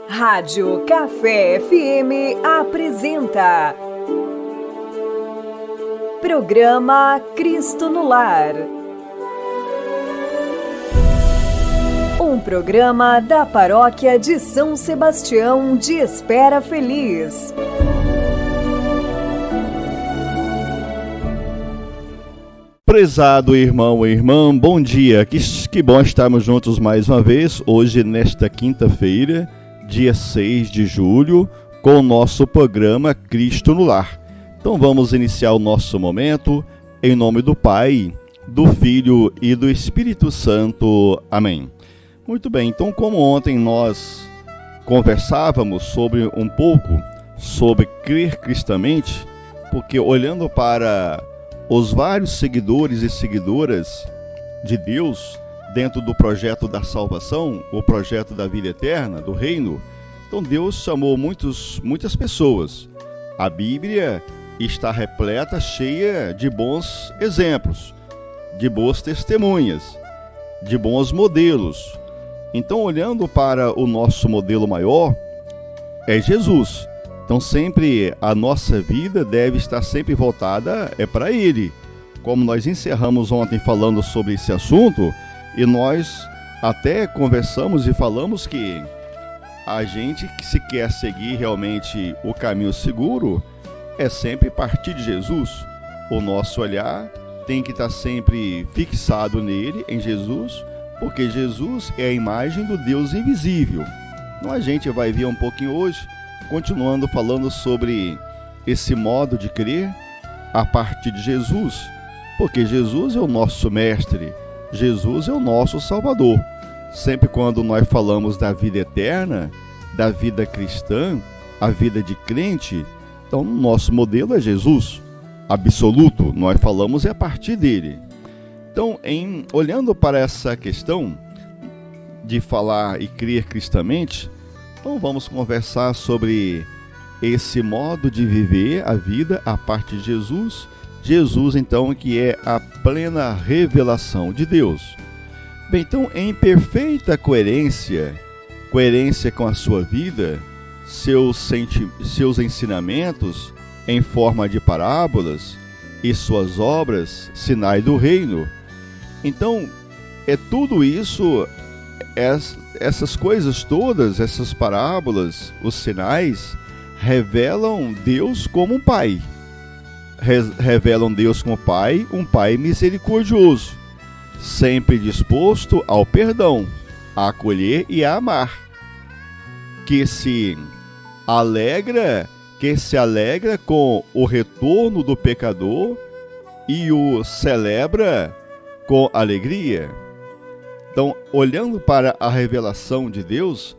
Rádio Café FM apresenta Programa Cristo no Lar. Um programa da Paróquia de São Sebastião de Espera Feliz. Prezado irmão e irmã, bom dia. Que bom estarmos juntos mais uma vez, hoje nesta quinta-feira, dia 6 de julho, com o nosso programa Cristo no Lar. Então vamos iniciar o nosso momento em nome do Pai, do Filho e do Espírito Santo. Amém. Muito bem, então como ontem nós conversávamos sobre um pouco sobre crer cristamente, porque olhando para os vários seguidores e seguidoras de Deus dentro do projeto da salvação, o projeto da vida eterna, do reino, então Deus chamou muitas pessoas. A Bíblia está repleta, cheia de bons exemplos, de boas testemunhas, de bons modelos. Então, olhando para o nosso modelo maior, é Jesus. Então, sempre a nossa vida deve estar sempre voltada para Ele. Como nós encerramos ontem falando sobre esse assunto, e nós até conversamos e falamos que a gente que se quer seguir realmente o caminho seguro, é sempre partir de Jesus. O nosso olhar tem que estar sempre fixado nele, em Jesus, porque Jesus é a imagem do Deus invisível. Então a gente vai ver um pouquinho hoje, continuando falando sobre esse modo de crer a partir de Jesus, porque Jesus é o nosso mestre, Jesus é o nosso Salvador. Sempre quando nós falamos da vida eterna, da vida cristã, a vida de crente, então o nosso modelo é Jesus, absoluto, nós falamos a partir dele. Então, olhando para essa questão de falar e crer cristamente, então vamos conversar sobre esse modo de viver a vida a partir de Jesus. Jesus, então, que é a plena revelação de Deus. Bem, então, em perfeita coerência com a sua vida, seus ensinamentos em forma de parábolas e suas obras, sinais do reino. Então, tudo isso, essas coisas todas, essas parábolas, os sinais, revelam Deus como um Pai. Revelam Deus como Pai, um Pai misericordioso, sempre disposto ao perdão, a acolher e a amar, que se alegra com o retorno do pecador e o celebra com alegria. Então, olhando para a revelação de Deus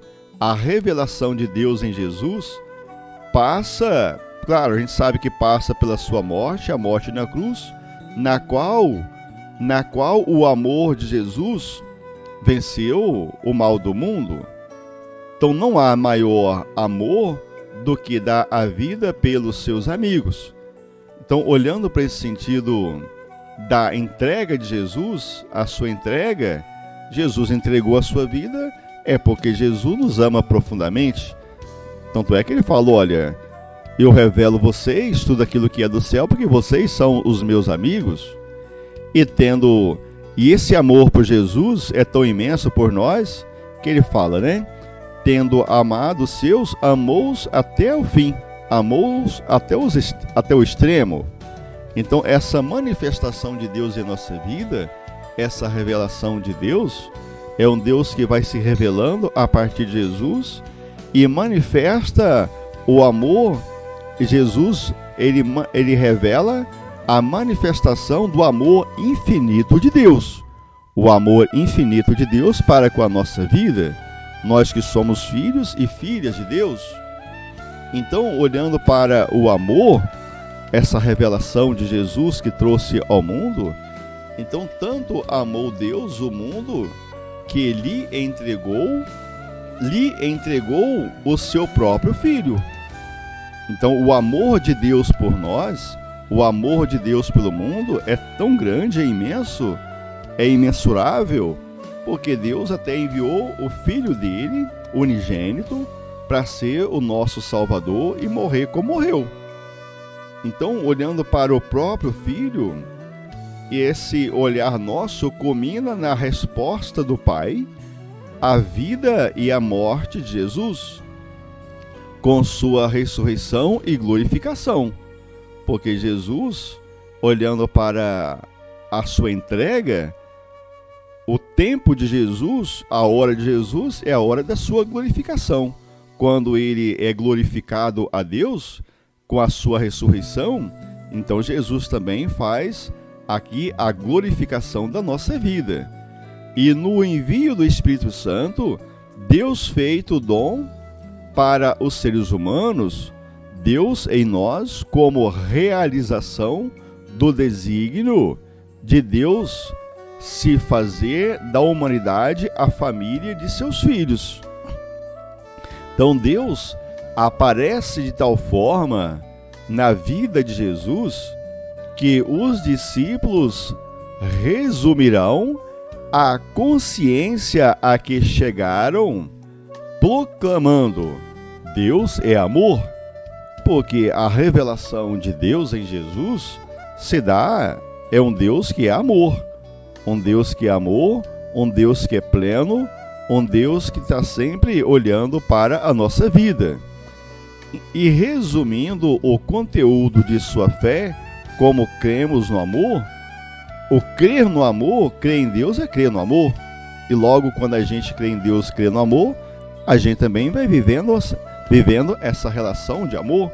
em Jesus passa, claro, a gente sabe que passa pela sua morte, a morte na cruz, na qual o amor de Jesus venceu o mal do mundo. Então não há maior amor do que dar a vida pelos seus amigos. Então, olhando para esse sentido da entrega de Jesus, a sua entrega, Jesus entregou a sua vida, é porque Jesus nos ama profundamente. Tanto é que ele falou, olha, eu revelo vocês tudo aquilo que é do céu, porque vocês são os meus amigos. E esse amor por Jesus é tão imenso por nós, que ele fala, né? Tendo amado os seus, amou-os até o fim, amou-os até o extremo. Então, essa manifestação de Deus em nossa vida, essa revelação de Deus, é um Deus que vai se revelando a partir de Jesus e manifesta o amor. Jesus, ele revela a manifestação do amor infinito de Deus. O amor infinito de Deus para com a nossa vida, nós que somos filhos e filhas de Deus. Então, olhando para o amor, essa revelação de Jesus que trouxe ao mundo, então tanto amou Deus o mundo que lhe entregou o seu próprio Filho. Então, o amor de Deus por nós, o amor de Deus pelo mundo é tão grande, é imenso, é imensurável, porque Deus até enviou o Filho dele, unigênito, para ser o nosso Salvador e morrer como morreu. Então, olhando para o próprio Filho, esse olhar nosso culmina na resposta do Pai à vida e à morte de Jesus, com sua ressurreição e glorificação. Porque Jesus, olhando para a sua entrega, o tempo de Jesus, a hora de Jesus, é a hora da sua glorificação. Quando ele é glorificado a Deus com a sua ressurreição, então Jesus também faz aqui a glorificação da nossa vida. E no envio do Espírito Santo, Deus feito o dom para os seres humanos, Deus em nós como realização do desígnio de Deus se fazer da humanidade a família de seus filhos. Então Deus aparece de tal forma na vida de Jesus que os discípulos resumirão a consciência a que chegaram proclamando: Deus é amor, porque a revelação de Deus em Jesus é um Deus que é amor, um Deus que é amor, um Deus que é pleno, um Deus que está sempre olhando para a nossa vida. E resumindo o conteúdo de sua fé, como cremos no amor, o crer no amor, crer em Deus é crer no amor. E logo quando a gente crê em Deus, crê no amor, a gente também vai vivendo essa relação de amor.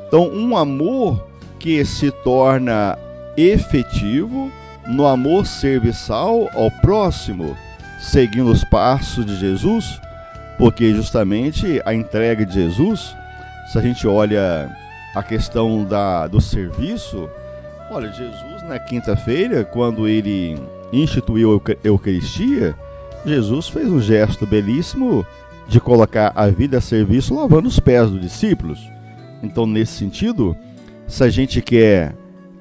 Então, um amor que se torna efetivo no amor serviçal ao próximo, seguindo os passos de Jesus, porque justamente a entrega de Jesus, se a gente olha a questão do serviço, olha, Jesus na quinta-feira, quando ele instituiu a Eucaristia, Jesus fez um gesto belíssimo de colocar a vida a serviço lavando os pés dos discípulos. Então, nesse sentido, se a gente quer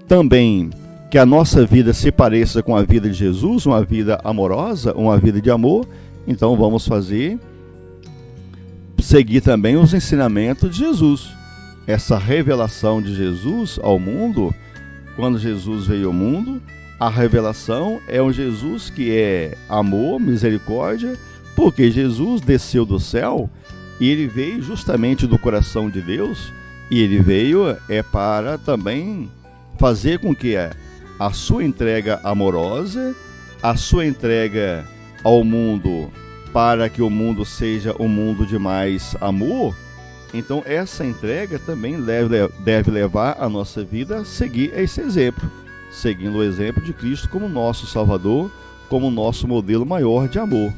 também que a nossa vida se pareça com a vida de Jesus, uma vida amorosa, uma vida de amor, então vamos seguir também os ensinamentos de Jesus. Essa revelação de Jesus ao mundo, quando Jesus veio ao mundo, a revelação é um Jesus que é amor, misericórdia, porque Jesus desceu do céu e ele veio justamente do coração de Deus, e ele veio para também fazer com que a sua entrega amorosa, a sua entrega ao mundo, para que o mundo seja um mundo de mais amor, então essa entrega também deve levar a nossa vida a seguir esse exemplo, seguindo o exemplo de Cristo como nosso Salvador, como nosso modelo maior de amor.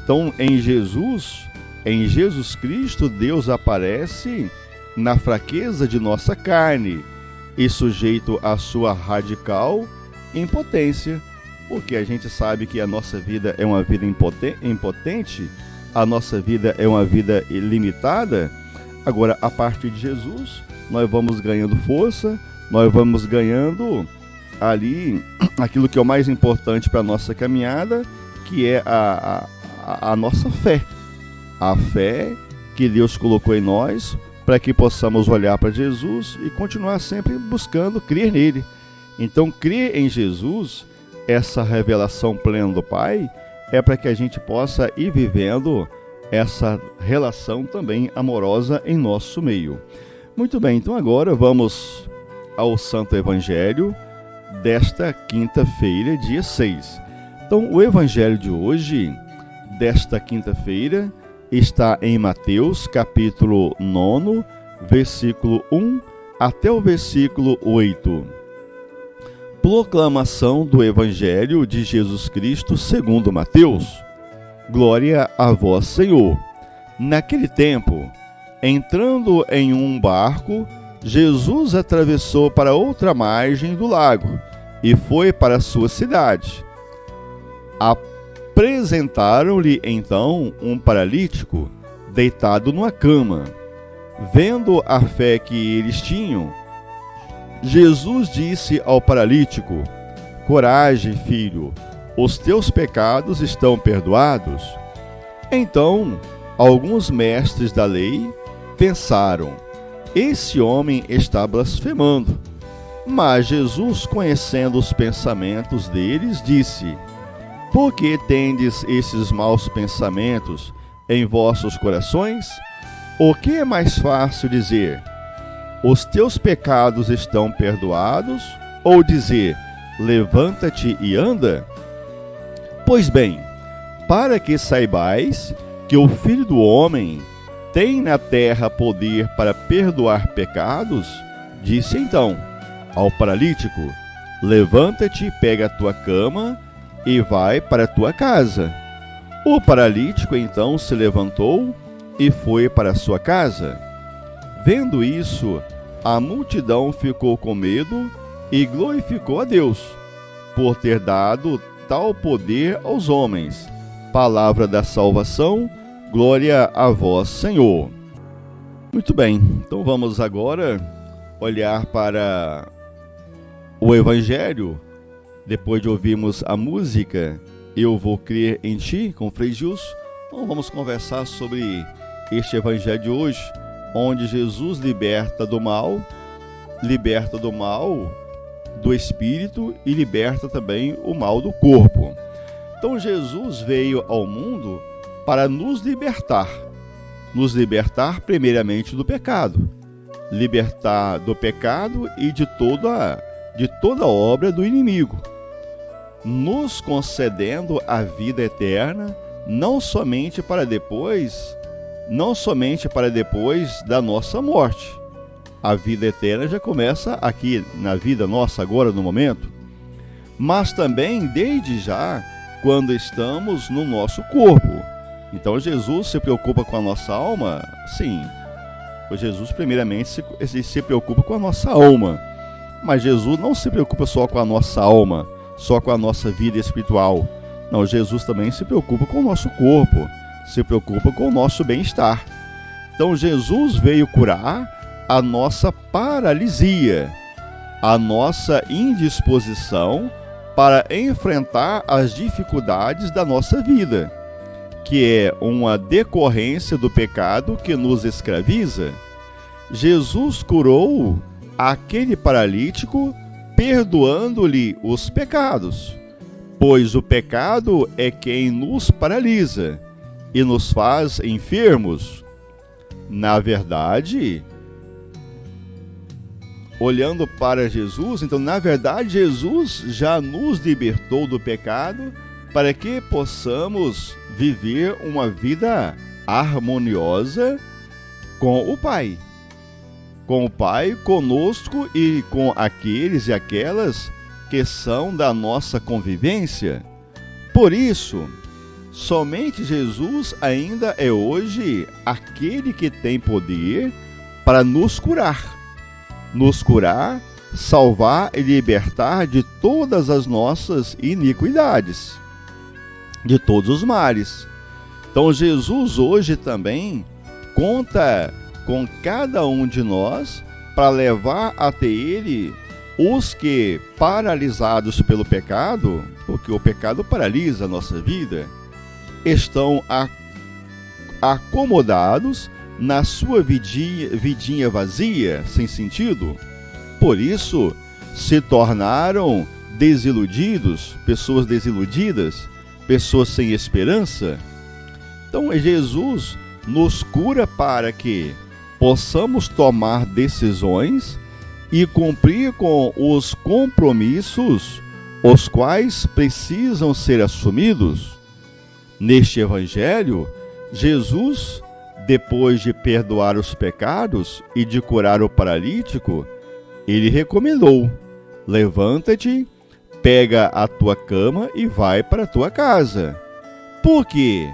Então, em Jesus Cristo, Deus aparece na fraqueza de nossa carne e sujeito à sua radical impotência, porque a gente sabe que a nossa vida é uma vida impotente, a nossa vida é uma vida limitada. Agora, a partir de Jesus, nós vamos ganhando força, nós vamos ganhando ali aquilo que é o mais importante para a nossa caminhada, que é a nossa fé. A fé que Deus colocou em nós para que possamos olhar para Jesus e continuar sempre buscando crer nele. Então, crer em Jesus, essa revelação plena do Pai, é para que a gente possa ir vivendo essa relação também amorosa em nosso meio. Muito bem, então agora vamos ao Santo Evangelho desta quinta-feira, dia 6. Então, o Evangelho de hoje, desta quinta-feira, está em Mateus, capítulo 9, versículo 1 até o versículo 8. Proclamação do Evangelho de Jesus Cristo segundo Mateus. Glória a vós, Senhor. Naquele tempo, entrando em um barco, Jesus atravessou para outra margem do lago e foi para a sua cidade. Apresentaram-lhe então um paralítico deitado numa cama. Vendo a fé que eles tinham, Jesus disse ao paralítico: coragem, filho, os teus pecados estão perdoados. Então alguns mestres da lei pensaram: esse homem está blasfemando. Mas Jesus, conhecendo os pensamentos deles, disse: por que tendes esses maus pensamentos em vossos corações? O que é mais fácil dizer: os teus pecados estão perdoados? Ou dizer: levanta-te e anda? Pois bem, para que saibais que o Filho do Homem tem na terra poder para perdoar pecados, disse então ao paralítico: levanta-te, pega a tua cama e vai para a tua casa. O paralítico então se levantou e foi para a sua casa. Vendo isso, a multidão ficou com medo e glorificou a Deus por ter dado tal poder aos homens. Palavra da salvação, glória a vós, Senhor. Muito bem, então vamos agora olhar para o Evangelho. Depois de ouvirmos a música Eu Vou Crer em Ti, com Frei Gilson, então vamos conversar sobre este Evangelho de hoje, onde Jesus liberta do mal do espírito e liberta também o mal do corpo. Então Jesus veio ao mundo para nos libertar primeiramente do pecado, libertar do pecado e de toda obra do inimigo, nos concedendo a vida eterna, não somente para depois da nossa morte. A vida eterna já começa aqui na vida nossa agora, no momento, mas também desde já quando estamos no nosso corpo. Então Jesus se preocupa com a nossa alma? Sim, Jesus primeiramente se preocupa com a nossa alma, mas Jesus não se preocupa só com a nossa alma, só com a nossa vida espiritual. Não, Jesus também se preocupa com o nosso corpo, se preocupa com o nosso bem-estar. Então Jesus veio curar a nossa paralisia, a nossa indisposição para enfrentar as dificuldades da nossa vida, que é uma decorrência do pecado que nos escraviza. Jesus curou aquele paralítico perdoando-lhe os pecados, pois o pecado é quem nos paralisa e nos faz enfermos. Na verdade, olhando para Jesus, então, na verdade, Jesus já nos libertou do pecado para que possamos viver uma vida harmoniosa com o Pai. Com o Pai, conosco e com aqueles e aquelas que são da nossa convivência. Por isso, somente Jesus ainda é hoje aquele que tem poder para nos curar, salvar e libertar de todas as nossas iniquidades, de todos os males. Então Jesus hoje também conta com cada um de nós para levar até Ele os que, paralisados pelo pecado, porque o pecado paralisa a nossa vida, estão acomodados na sua vidinha vazia, sem sentido. Por isso, se tornaram desiludidos, pessoas desiludidas, pessoas sem esperança. Então, Jesus nos cura para que possamos tomar decisões e cumprir com os compromissos os quais precisam ser assumidos. Neste Evangelho, Jesus, depois de perdoar os pecados e de curar o paralítico, ele recomendou: levanta-te, pega a tua cama e vai para a tua casa. Por quê?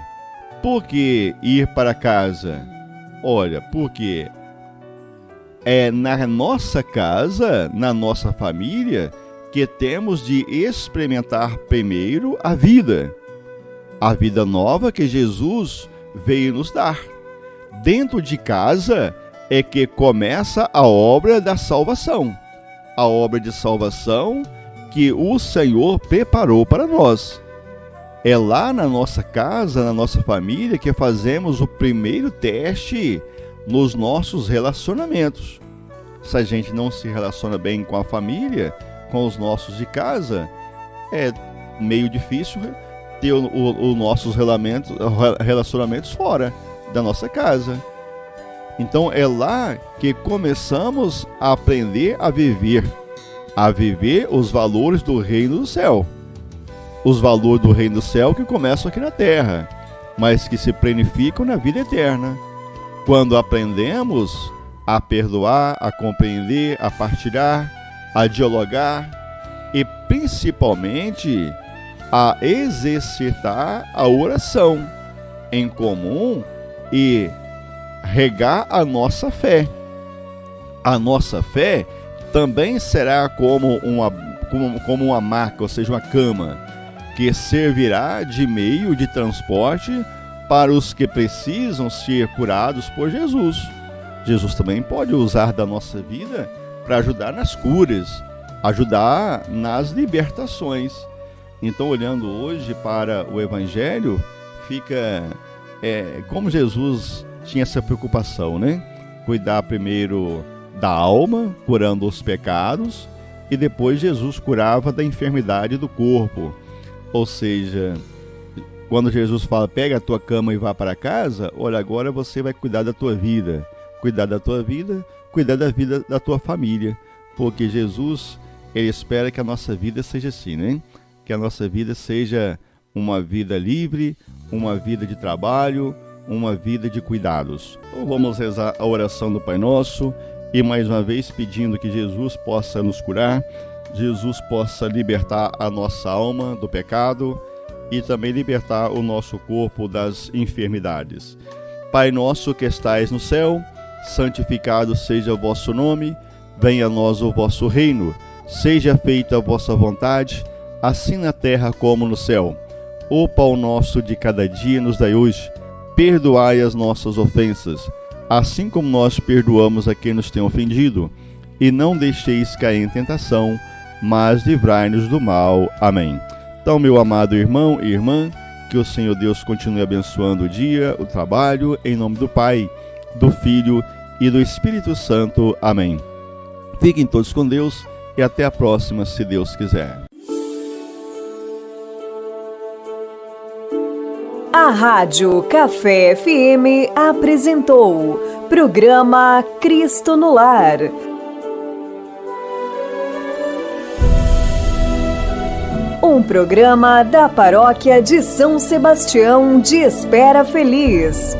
Por que ir para casa? Olha, porque é na nossa casa, na nossa família, que temos de experimentar primeiro a vida nova que Jesus veio nos dar. Dentro de casa é que começa a obra da salvação, a obra de salvação que o Senhor preparou para nós. É lá na nossa casa, na nossa família, que fazemos o primeiro teste nos nossos relacionamentos. Se a gente não se relaciona bem com a família, com os nossos de casa, é meio difícil ter os nossos relacionamentos fora da nossa casa. Então é lá que começamos a aprender a viver os valores do reino do céu. Os valores do reino do céu que começam aqui na terra, mas que se planificam na vida eterna. Quando aprendemos a perdoar, a compreender, a partilhar, a dialogar e principalmente a exercitar a oração em comum e regar a nossa fé. A nossa fé também será como uma maca, ou seja, uma cama, que servirá de meio de transporte para os que precisam ser curados por Jesus. Jesus também pode usar da nossa vida para ajudar nas curas, ajudar nas libertações. Então, olhando hoje para o Evangelho, fica como Jesus tinha essa preocupação, né? Cuidar primeiro da alma, curando os pecados, e depois Jesus curava da enfermidade do corpo. Ou seja, quando Jesus fala, pega a tua cama e vá para casa, olha, agora você vai cuidar da tua vida. Cuidar da tua vida, cuidar da vida da tua família. Porque Jesus, ele espera que a nossa vida seja assim, né? Que a nossa vida seja uma vida livre, uma vida de trabalho, uma vida de cuidados. Então vamos rezar a oração do Pai Nosso e mais uma vez pedindo que Jesus possa nos curar, Jesus possa libertar a nossa alma do pecado e também libertar o nosso corpo das enfermidades. Pai nosso que estais no céu, santificado seja o vosso nome, venha a nós o vosso reino, seja feita a vossa vontade, assim na terra como no céu. O pão nosso de cada dia nos dai hoje, perdoai as nossas ofensas, assim como nós perdoamos a quem nos tem ofendido, e não deixeis cair em tentação, mas livrai-nos do mal. Amém. Então, meu amado irmão e irmã, que o Senhor Deus continue abençoando o dia, o trabalho, em nome do Pai, do Filho e do Espírito Santo. Amém. Fiquem todos com Deus e até a próxima, se Deus quiser. A Rádio Café FM apresentou programa Cristo no Lar. Um programa da Paróquia de São Sebastião de Espera Feliz.